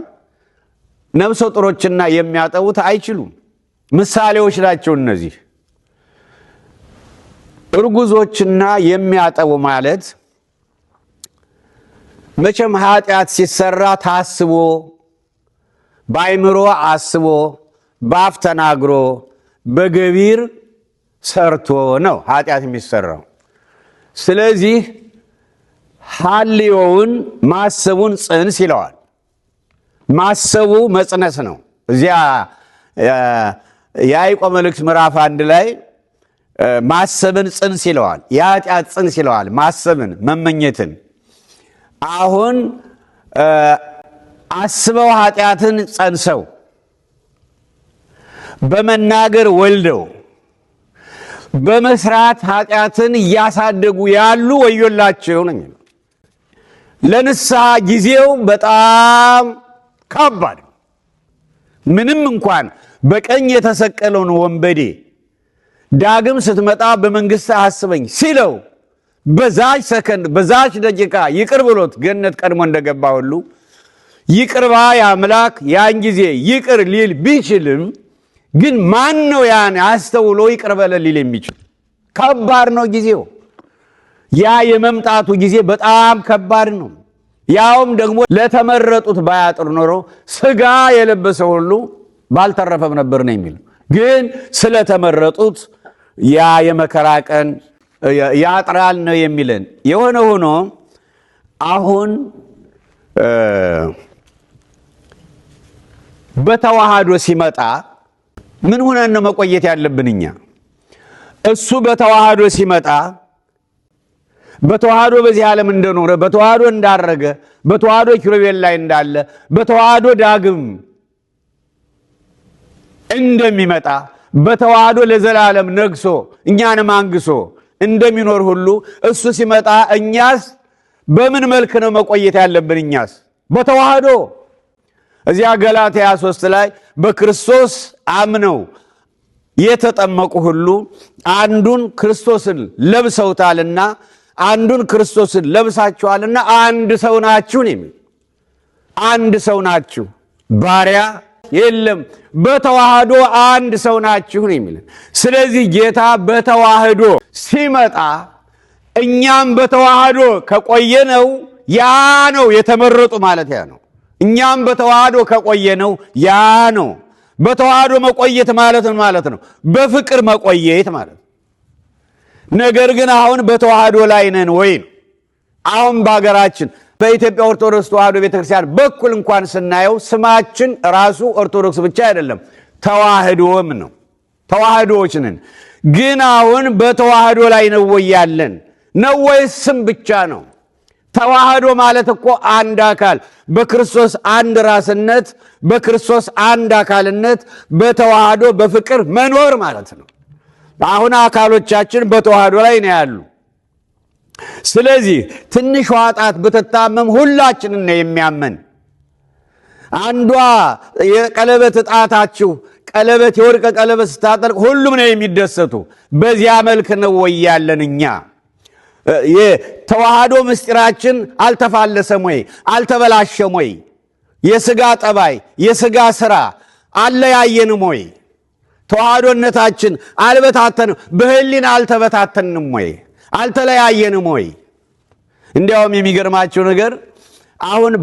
ነፍሰ ጡሮችና የሚያጠቡት አይችሉም። ምሳሌዎች ናቸው እነዚህ። እርጉዞችና የሚያጠቡ ማለት መቼም ኃጢአት ሲሰራ ታስቦ በአይምሮ አስቦ በአፍ ተናግሮ በገቢር ሰርቶ ነው ኃጢአት የሚሰራው። ስለዚህ ሐልዮውን ማሰቡን ጽንስ ይለዋል። ማሰቡ መጽነስ ነው። እዚያ የያዕቆብ መልእክት ምዕራፍ 1 ላይ ማሰብን ጽንስ ይለዋል። የኃጢአት ጽንስ ይለዋል። ማሰብን መመኘትን። አሁን አስበው ኃጢአትን ጸንሰው በመናገር ወልደው በመስራት ኃጢአትን እያሳደጉ ያሉ ወዮላቸው ነው የሚለው። ለንስሐ ጊዜው በጣም ከባድ። ምንም እንኳን በቀኝ የተሰቀለውን ወንበዴ ዳግም ስትመጣ በመንግሥት አስበኝ ሲለው በዛች ሰከንድ በዛች ደቂቃ ይቅር ብሎት ገነት ቀድሞ እንደገባ ሁሉ ይቅርባ የአምላክ ያን ጊዜ ይቅር ሊል ቢችልም ግን ማን ነው ያን አስተውሎ ይቅር በለ ሊል የሚችል? ከባድ ነው ጊዜው። ያ የመምጣቱ ጊዜ በጣም ከባድ ነው። ያውም ደግሞ ለተመረጡት ባያጥር ኖሮ ስጋ የለበሰ ሁሉ ባልተረፈም ነበር ነው የሚል። ግን ስለተመረጡት ያ የመከራ ቀን ያጥራል ነው የሚለን። የሆነ ሆኖ አሁን በተዋህዶ ሲመጣ ምን ሆነን ነው መቆየት ያለብን እኛ? እሱ በተዋህዶ ሲመጣ በተዋህዶ በዚህ ዓለም እንደኖረ በተዋህዶ እንዳረገ በተዋህዶ ኪሩቤል ላይ እንዳለ በተዋህዶ ዳግም እንደሚመጣ በተዋህዶ ለዘላለም ነግሶ እኛንም አንግሶ እንደሚኖር ሁሉ እሱ ሲመጣ እኛስ በምን መልክ ነው መቆየት ያለብን? እኛስ በተዋህዶ እዚያ ገላትያ 3 ላይ በክርስቶስ አምነው የተጠመቁ ሁሉ አንዱን ክርስቶስን ለብሰውታልና አንዱን ክርስቶስን ለብሳችኋልና አንድ ሰው ናችሁ ነው። አንድ ሰው ናችሁ፣ ባሪያ የለም፣ በተዋህዶ አንድ ሰው ናችሁ ነው የሚለን። ስለዚህ ጌታ በተዋህዶ ሲመጣ እኛም በተዋህዶ ከቆየነው ያ ነው የተመረጡ ማለት ያ ነው። እኛም በተዋህዶ ከቆየነው ያ ነው። በተዋህዶ መቆየት ማለት ነው በፍቅር መቆየት ማለት ነው። ነገር ግን አሁን በተዋህዶ ላይ ነን ወይ? አሁን በአገራችን በኢትዮጵያ ኦርቶዶክስ ተዋህዶ ቤተክርስቲያን በኩል እንኳን ስናየው ስማችን ራሱ ኦርቶዶክስ ብቻ አይደለም፣ ተዋህዶም ነው። ተዋህዶዎች ነን። ግን አሁን በተዋህዶ ላይ ነው ወይ ያለን? ነው ወይስ ስም ብቻ ነው? ተዋህዶ ማለት እኮ አንድ አካል በክርስቶስ አንድ ራስነት በክርስቶስ አንድ አካልነት በተዋህዶ በፍቅር መኖር ማለት ነው። አሁን አካሎቻችን በተዋህዶ ላይ ነው ያሉ። ስለዚህ ትንሿ ጣት ብትታመም ሁላችንን ነው የሚያመን። አንዷ የቀለበት ጣታችሁ ቀለበት የወርቅ ቀለበት ስታጠልቅ ሁሉም ነው የሚደሰቱ። በዚያ መልክ ነው ወይ ያለን እኛ? የተዋህዶ ምስጢራችን አልተፋለሰም ወይ? አልተበላሸም ወይ? የሥጋ ጠባይ የሥጋ ሥራ አለያየንም ወይ? ተዋህዶነታችን አልበታተንም፣ በህሊና አልተበታተንም ወይ? አልተለያየንም ወይ? እንዲያውም የሚገርማቸው ነገር አሁን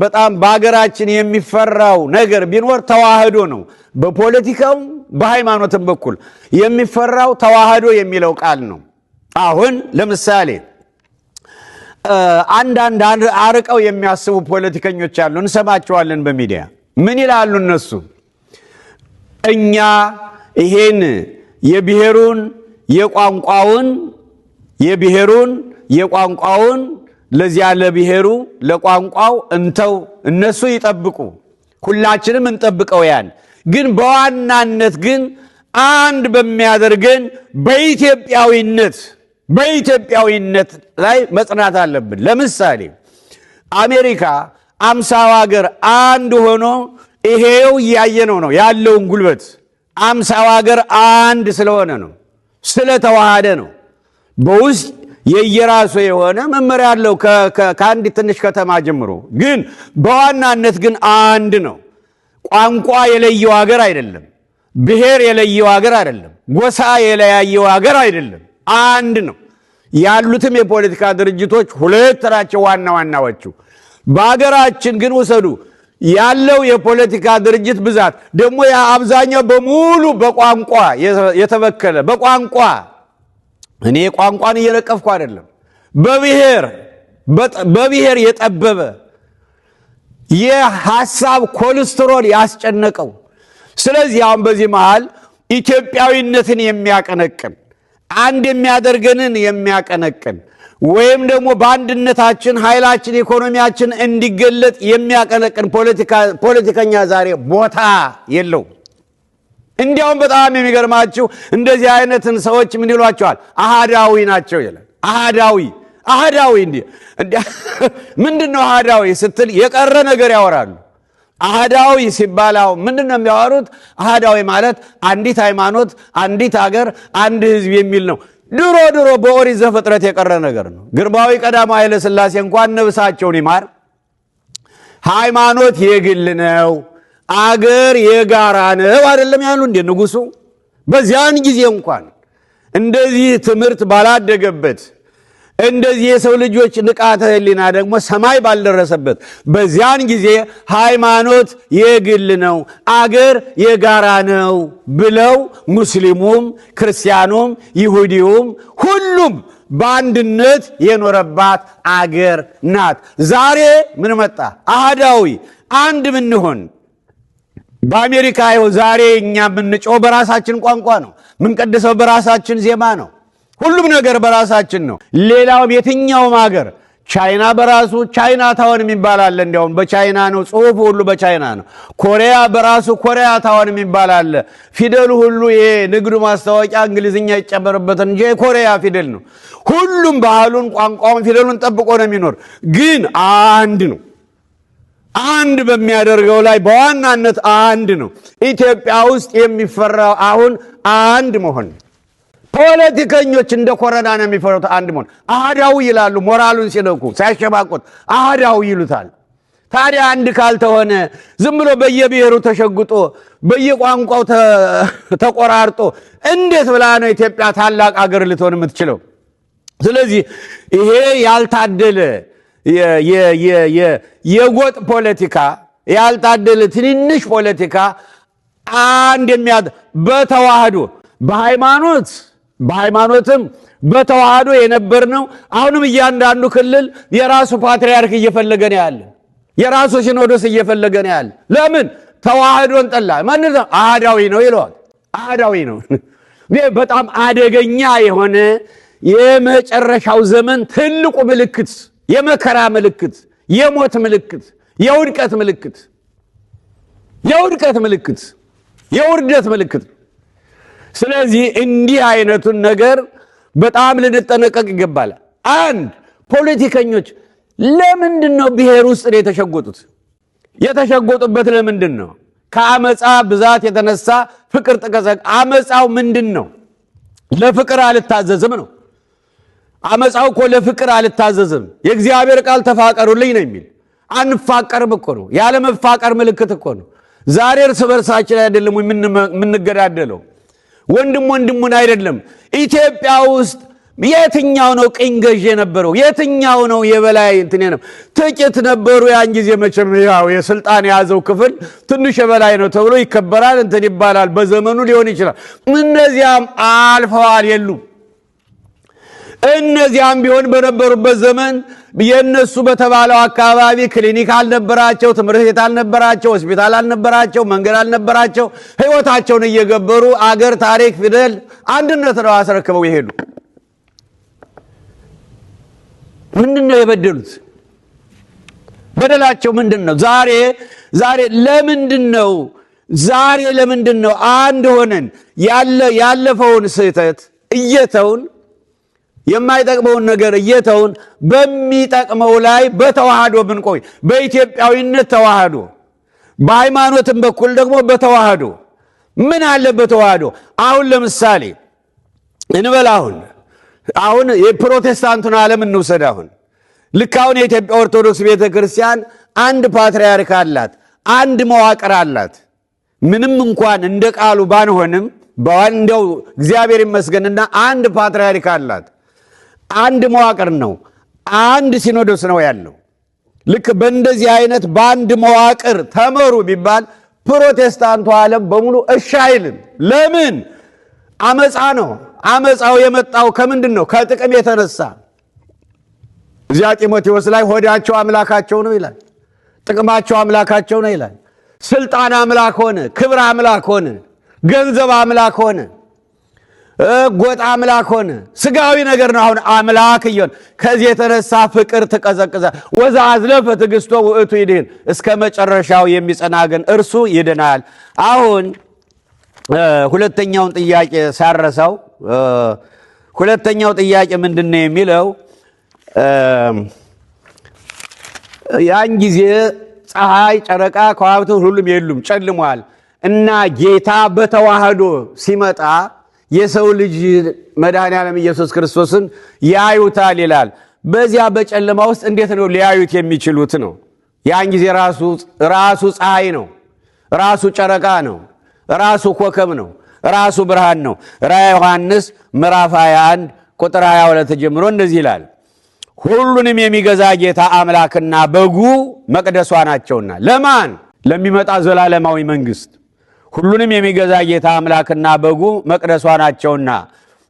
በጣም በአገራችን የሚፈራው ነገር ቢኖር ተዋህዶ ነው። በፖለቲካው በሃይማኖትም በኩል የሚፈራው ተዋህዶ የሚለው ቃል ነው። አሁን ለምሳሌ አንዳንድ አርቀው የሚያስቡ ፖለቲከኞች አሉ፣ እንሰማቸዋለን በሚዲያ። ምን ይላሉ እነሱ? እኛ ይሄን የብሔሩን የቋንቋውን ለዚያ ለብሔሩ ለቋንቋው እንተው፣ እነሱ ይጠብቁ፣ ሁላችንም እንጠብቀው። ያን ግን በዋናነት ግን አንድ በሚያደርገን በኢትዮጵያዊነት ላይ መጽናት አለብን። ለምሳሌ አሜሪካ 50 ሀገር አንድ ሆኖ ይሄው እያየነው ነው ያለውን ጉልበት። 50 ሀገር አንድ ስለሆነ ነው፣ ስለተዋሃደ ነው። በውስጥ የየራሱ የሆነ መመሪያ ያለው ከአንድ ትንሽ ከተማ ጀምሮ፣ ግን በዋናነት ግን አንድ ነው። ቋንቋ የለየው ሀገር አይደለም፣ ብሔር የለየው ሀገር አይደለም፣ ጎሳ የለያየው ሀገር አይደለም፣ አንድ ነው። ያሉትም የፖለቲካ ድርጅቶች ሁለት ናቸው ዋና ዋናዎቹ። በሀገራችን ግን ውሰዱ ያለው የፖለቲካ ድርጅት ብዛት ደግሞ አብዛኛው በሙሉ በቋንቋ የተበከለ፣ በቋንቋ እኔ ቋንቋን እየነቀፍኩ አይደለም፣ በብሔር የጠበበ የሐሳብ ኮሌስትሮል ያስጨነቀው። ስለዚህ አሁን በዚህ መሃል ኢትዮጵያዊነትን የሚያቀነቅን አንድ የሚያደርገንን የሚያቀነቅን ወይም ደግሞ በአንድነታችን ኃይላችን ኢኮኖሚያችን እንዲገለጥ የሚያቀነቅን ፖለቲከኛ ዛሬ ቦታ የለው። እንዲያውም በጣም የሚገርማችሁ እንደዚህ አይነትን ሰዎች ምን ይሏቸዋል? አሃዳዊ ናቸው ይላል። አሃዳዊ ምንድነው? አሃዳዊ ስትል የቀረ ነገር ያወራሉ። አሃዳዊ ሲባላው ምንድነው የሚያወሩት? አሃዳዊ ማለት አንዲት ሃይማኖት፣ አንዲት ሀገር፣ አንድ ህዝብ የሚል ነው። ድሮ በኦሪት ዘፍጥረት የቀረ ነገር ነው። ግርማዊ ቀዳማዊ ኃይለ ሥላሴ እንኳን ነብሳቸውን ይማር ሃይማኖት የግል ነው፣ አገር የጋራ ነው አይደለም ያሉ እንደ ንጉሱ። በዚያን ጊዜ እንኳን እንደዚህ ትምህርት ባላደገበት፣ እንደዚህ የሰው ልጆች ንቃተ ህሊና ደግሞ ሰማይ ባልደረሰበት በዚያን ጊዜ ሃይማኖት የግል ነው፣ አገር የጋራ ነው ብለው ሙስሊሙም፣ ክርስቲያኑም፣ ይሁዲውም ሁሉም በአንድነት የኖረባት አገር ናት። ዛሬ ምን መጣ? አሃዳዊ አንድ ምንሆን በአሜሪካ ይኸው ዛሬ እኛ የምንጮህ በራሳችን ቋንቋ ነው፣ የምንቀድሰው በራሳችን ዜማ ነው። ሁሉም ነገር በራሳችን ነው። ሌላውም የትኛውም ሀገር ቻይና በራሱ ቻይና ታውን የሚባል አለ። እንዲያውም በቻይና ነው ጽሑፉ ሁሉ በቻይና ነው። ኮሪያ በራሱ ኮሪያ ታውን የሚባል አለ። ፊደሉ ሁሉ ይሄ ንግዱ ማስታወቂያ እንግሊዝኛ ይጨመርበት እንጂ የኮሪያ ፊደል ነው። ሁሉም ባህሉን፣ ቋንቋውን፣ ፊደሉን ጠብቆ ነው የሚኖር። ግን አንድ ነው። አንድ በሚያደርገው ላይ በዋናነት አንድ ነው። ኢትዮጵያ ውስጥ የሚፈራው አሁን አንድ መሆን። ፖለቲከኞች እንደ ኮረና ነው የሚፈሩት አንድ መሆን። አህዳዊ ይላሉ፣ ሞራሉን ሲነኩ ሲያሸባቁት አህዳዊ ይሉታል። ታዲያ አንድ ካልተሆነ ዝም ብሎ በየብሔሩ ተሸግጦ በየቋንቋው ተቆራርጦ እንዴት ብላ ነው ኢትዮጵያ ታላቅ አገር ልትሆን የምትችለው? ስለዚህ ይሄ ያልታደለ የጎጥ ፖለቲካ፣ ያልታደለ ትንንሽ ፖለቲካ አንድ በተዋህዶ በሃይማኖትም በተዋህዶ የነበርነው አሁንም እያንዳንዱ ክልል የራሱ ፓትርያርክ እየፈለገ ነው ያለ፣ የራሱ ሲኖዶስ እየፈለገ ነው ያለ። ለምን? ተዋህዶን ጠላ። ማን ነው? አህዳዊ ነው ይለዋል። አህዳዊ ነው። በጣም አደገኛ የሆነ የመጨረሻው ዘመን ትልቁ ምልክት፣ የመከራ ምልክት፣ የሞት ምልክት፣ የውድቀት ምልክት፣ የውርደት ምልክት። ስለዚህ እንዲህ አይነቱን ነገር በጣም ልንጠነቀቅ ይገባል። አንድ ፖለቲከኞች ለምንድን ነው ብሔር ውስጥ ነው የተሸጎጡት? የተሸጎጡበት ለምንድን ነው? ከአመፃ ብዛት የተነሳ ፍቅር ጥቀዘቅ። አመፃው ምንድን ነው? ለፍቅር አልታዘዝም ነው። አመፃው እኮ ለፍቅር አልታዘዝም። የእግዚአብሔር ቃል ተፋቀሩልኝ ነው የሚል። አንፋቀርም እኮ ነው። ያለ መፋቀር ምልክት እኮ ነው። ዛሬ እርስ በርሳችን አይደለም የምንገዳደለው፣ ወንድም ወንድሙን አይደለም። ኢትዮጵያ ውስጥ የትኛው ነው ቅኝ ገዥ የነበረው? የትኛው ነው የበላይ እንትን ነው? ጥቂት ነበሩ። ያን ጊዜ መቼም ያው የስልጣን የያዘው ክፍል ትንሽ የበላይ ነው ተብሎ ይከበራል፣ እንትን ይባላል። በዘመኑ ሊሆን ይችላል። እነዚያም አልፈዋል፣ የሉም። እነዚያም ቢሆን በነበሩበት ዘመን የነሱ በተባለው አካባቢ ክሊኒክ አልነበራቸው፣ ትምህርት ቤት አልነበራቸው፣ ሆስፒታል አልነበራቸው፣ መንገድ አልነበራቸው። ህይወታቸውን እየገበሩ አገር፣ ታሪክ፣ ፊደል፣ አንድነት ነው አስረክበው ይሄዱ። ምንድነው የበደሉት? በደላቸው ምንድነው? ዛሬ ለምንድነው አንድ ሆነን ያለፈውን ስህተት እየተውን የማይጠቅመውን ነገር እየተውን በሚጠቅመው ላይ በተዋህዶ ብንቆይ፣ በኢትዮጵያዊነት ተዋህዶ፣ በሃይማኖትም በኩል ደግሞ በተዋህዶ ምን አለ በተዋህዶ? አሁን ለምሳሌ እንበል አሁን የፕሮቴስታንቱን ዓለም እንውሰድ። አሁን ልክ አሁን የኢትዮጵያ ኦርቶዶክስ ቤተክርስቲያን አንድ ፓትርያርክ አላት፣ አንድ መዋቅር አላት። ምንም እንኳን እንደ ቃሉ ባንሆንም እንደው እግዚአብሔር ይመስገንና አንድ ፓትርያርክ አላት። አንድ መዋቅር ነው፣ አንድ ሲኖዶስ ነው ያለው። ልክ በእንደዚህ አይነት በአንድ መዋቅር ተመሩ ቢባል ፕሮቴስታንቱ ዓለም በሙሉ እሺ አይልም። ለምን? አመፃ ነው። አመፃው የመጣው ከምንድን ነው? ከጥቅም የተነሳ። እዚያ ጢሞቴዎስ ላይ ሆዳቸው አምላካቸው ነው ይላል፣ ጥቅማቸው አምላካቸው ነው ይላል። ስልጣን አምላክ ሆነ፣ ክብር አምላክ ሆነ፣ ገንዘብ አምላክ ሆነ፣ ጎጥ አምላክ ሆነ። ስጋዊ ነገር ነው አሁን አምላክ ይሆን። ከዚህ የተነሳ ፍቅር ተቀዘቀዘ። ወዛ አዝለፈ ትዕግስቶ ውእቱ ይድህን፣ እስከ መጨረሻው የሚጸና ግን እርሱ ይድናል። አሁን ሁለተኛውን ጥያቄ ሳረሳው፣ ሁለተኛው ጥያቄ ምንድነው የሚለው? ያን ጊዜ ፀሐይ፣ ጨረቃ፣ ከዋክብት ሁሉም የሉም፣ ጨልሟል። እና ጌታ በተዋህዶ ሲመጣ የሰው ልጅ መድኃኔዓለም ኢየሱስ ክርስቶስን ያዩታል ይላል። በዚያ በጨለማ ውስጥ እንዴት ነው ሊያዩት የሚችሉት ነው? ያን ጊዜ ራሱ ፀሐይ ነው፣ ራሱ ጨረቃ ነው፣ ራሱ ኮከብ ነው፣ ራሱ ብርሃን ነው። ራዕየ ዮሐንስ ምዕራፍ 21 ቁጥር 22 ጀምሮ እንደዚህ ይላል፣ ሁሉንም የሚገዛ ጌታ አምላክና በጉ መቅደሷ ናቸውና። ለማን? ለሚመጣ ዘላለማዊ መንግስት። ሁሉንም የሚገዛ ጌታ አምላክና በጉ መቅደሷ ናቸውና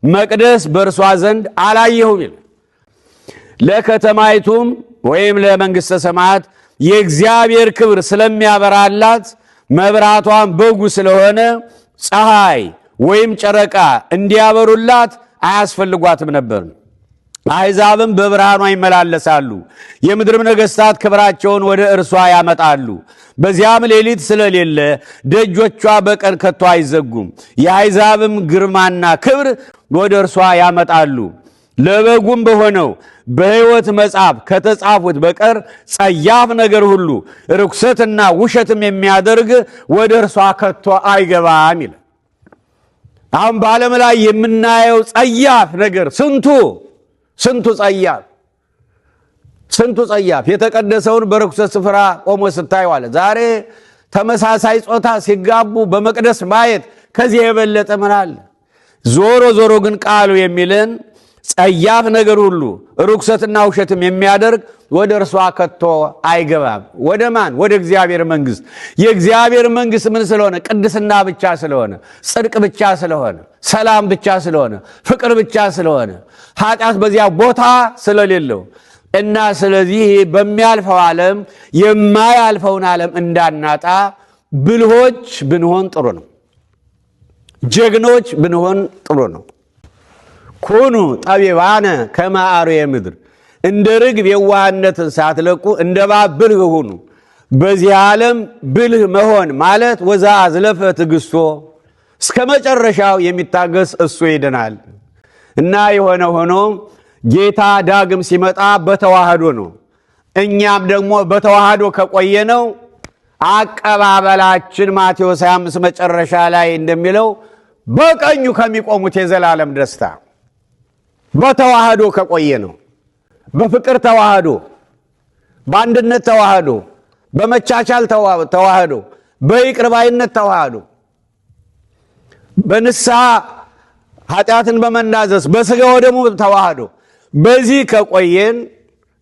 መቅደስ በእርሷ ዘንድ አላየሁም ይል። ለከተማይቱም ወይም ለመንግሥተ ሰማያት የእግዚአብሔር ክብር ስለሚያበራላት መብራቷን በጉ ስለሆነ ፀሐይ ወይም ጨረቃ እንዲያበሩላት አያስፈልጓትም ነበር። አሕዛብም በብርሃኗ ይመላለሳሉ፣ የምድርም ነገሥታት ክብራቸውን ወደ እርሷ ያመጣሉ። በዚያም ሌሊት ስለሌለ ደጆቿ በቀን ከቶ አይዘጉም። የአሕዛብም ግርማና ክብር ወደ እርሷ ያመጣሉ። ለበጉም በሆነው በሕይወት መጽሐፍ ከተጻፉት በቀር ጸያፍ ነገር ሁሉ ርኩሰትና ውሸትም የሚያደርግ ወደ እርሷ ከቶ አይገባም ይላል። አሁን በዓለም ላይ የምናየው ጸያፍ ነገር ስንቱ ጸያፍ የተቀደሰውን በርኩሰት ስፍራ ቆሞ ስታዩ አለ። ዛሬ ተመሳሳይ ጾታ ሲጋቡ በመቅደስ ማየት ከዚህ የበለጠ ምን አለ? ዞሮ ግን ቃሉ የሚለን ጸያፍ ነገር ሁሉ ርኩሰትና ውሸትም የሚያደርግ ወደ እርሷ ከቶ አይገባም። ወደ ማን? ወደ እግዚአብሔር መንግሥት። የእግዚአብሔር መንግሥት ምን ስለሆነ? ቅድስና ብቻ ስለሆነ፣ ጽድቅ ብቻ ስለሆነ፣ ሰላም ብቻ ስለሆነ፣ ፍቅር ብቻ ስለሆነ፣ ኃጢአት በዚያ ቦታ ስለሌለው እና ስለዚህ በሚያልፈው ዓለም የማያልፈውን ዓለም እንዳናጣ ብልሆች ብንሆን ጥሩ ነው። ጀግኖች ብንሆን ጥሩ ነው። ኩኑ ጠቢባነ ከመ አርዌ ምድር፣ እንደ ርግብ የዋህነትን ሳትለቁ እንደ እባብ ብልህ ሁኑ። በዚህ ዓለም ብልህ መሆን ማለት ወዘአዝለፈ ትዕግሥቶ፣ እስከ መጨረሻው የሚታገስ እሱ ይድናል። እና የሆነ ሆኖ ጌታ ዳግም ሲመጣ በተዋህዶ ነው። እኛም ደግሞ በተዋህዶ ከቆየነው አቀባበላችን ማቴዎስ 25 መጨረሻ ላይ እንደሚለው በቀኙ ከሚቆሙት የዘላለም ደስታ። በተዋህዶ ከቆየ ነው። በፍቅር ተዋህዶ፣ በአንድነት ተዋህዶ፣ በመቻቻል ተዋህዶ፣ በይቅር ባይነት ተዋህዶ፣ በንስሐ ኃጢአትን በመናዘዝ በሥጋ ወደሙ ተዋህዶ። በዚህ ከቆየን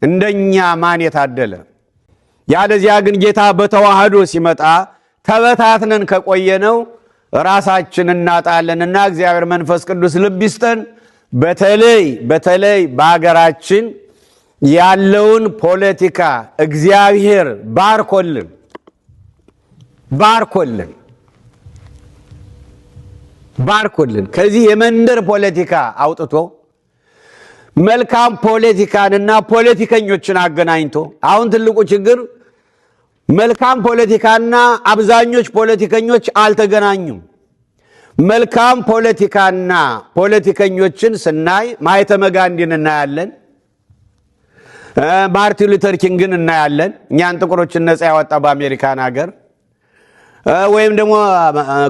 እንደኛ ማን የታደለ? ያለዚያ ግን ጌታ በተዋህዶ ሲመጣ ተበታትነን ከቆየነው ራሳችን እናጣለንና እግዚአብሔር መንፈስ ቅዱስ ልብ ይስጠን። በተለይ በአገራችን ያለውን ፖለቲካ እግዚአብሔር ባርኮልን ከዚህ የመንደር ፖለቲካ አውጥቶ መልካም ፖለቲካንና ፖለቲከኞችን አገናኝቶ። አሁን ትልቁ ችግር መልካም ፖለቲካና አብዛኞች ፖለቲከኞች አልተገናኙም። መልካም ፖለቲካና ፖለቲከኞችን ስናይ ማኅተመ ጋንዲን እናያለን፣ ማርቲን ሉተር ኪንግን እናያለን፣ እኛን ጥቁሮችን ነፃ ያወጣ በአሜሪካን ሀገር፣ ወይም ደግሞ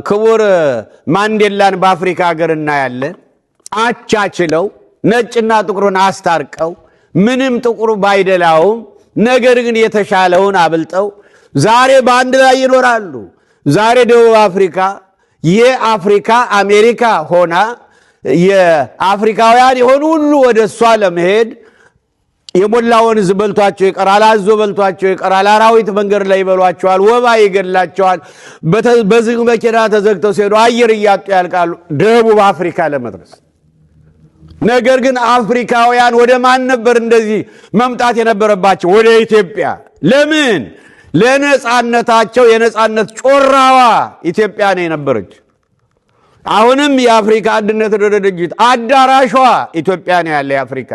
ክቡር ማንዴላን በአፍሪካ ሀገር እናያለን። አቻችለው ነጭና ጥቁሩን አስታርቀው ምንም ጥቁሩ ባይደላውም ነገር ግን የተሻለውን አብልጠው ዛሬ በአንድ ላይ ይኖራሉ። ዛሬ ደቡብ አፍሪካ የአፍሪካ አሜሪካ ሆና የአፍሪካውያን የሆኑ ሁሉ ወደ እሷ ለመሄድ የሞላ ወንዝ በልቷቸው ይቀራል፣ አዞ በልቷቸው ይቀራል፣ አራዊት መንገድ ላይ ይበሏቸዋል፣ ወባ ይገድላቸዋል። በዝግ መኪና ተዘግተው ሲሄዱ አየር እያጡ ያልቃሉ ደቡብ አፍሪካ ለመድረስ። ነገር ግን አፍሪካውያን ወደ ማን ነበር እንደዚህ መምጣት የነበረባቸው? ወደ ኢትዮጵያ። ለምን? ለነጻነታቸው። የነጻነት ጮራዋ ኢትዮጵያ ነው የነበረች። አሁንም የአፍሪካ አንድነት ድርጅት አዳራሿ ኢትዮጵያ ነው ያለ የአፍሪካ።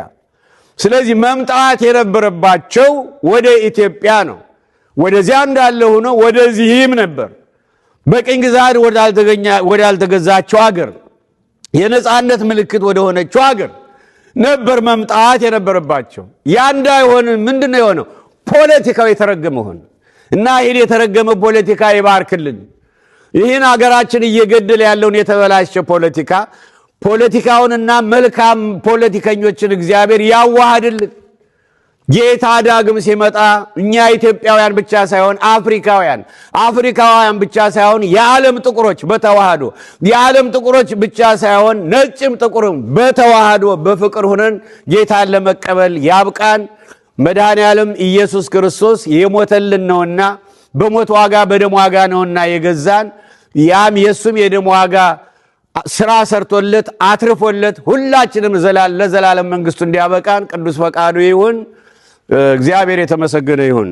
ስለዚህ መምጣት የነበረባቸው ወደ ኢትዮጵያ ነው። ወደዚያ እንዳለ ሆኖ ወደዚህም ነበር በቅኝ ግዛት ወዳልተገዛቸው ሀገር የነጻነት ምልክት ወደ ሆነችው ሀገር ነበር መምጣት የነበረባቸው። ያ እንዳይሆን ምንድነው የሆነው? ፖለቲካው የተረገመ ሆነ እና ይህን የተረገመ ፖለቲካ ይባርክልን። ይህን ሀገራችን እየገደለ ያለውን የተበላሸ ፖለቲካውንና መልካም ፖለቲከኞችን እግዚአብሔር ያዋሃድልን። ጌታ ዳግም ሲመጣ እኛ ኢትዮጵያውያን ብቻ ሳይሆን አፍሪካውያን ብቻ ሳይሆን የዓለም ጥቁሮች በተዋህዶ የዓለም ጥቁሮች ብቻ ሳይሆን ነጭም ጥቁርም በተዋህዶ በፍቅር ሆነን ጌታን ለመቀበል ያብቃን። መድኃኔዓለም ኢየሱስ ክርስቶስ የሞተልን ነውና በሞት ዋጋ በደም ዋጋ ነውና የገዛን። ያም የሱም የደም ዋጋ ስራ ሰርቶለት አትርፎለት ሁላችንም ለዘላለም መንግስቱ እንዲያበቃን ቅዱስ ፈቃዱ ይሁን። እግዚአብሔር የተመሰገነ ይሁን።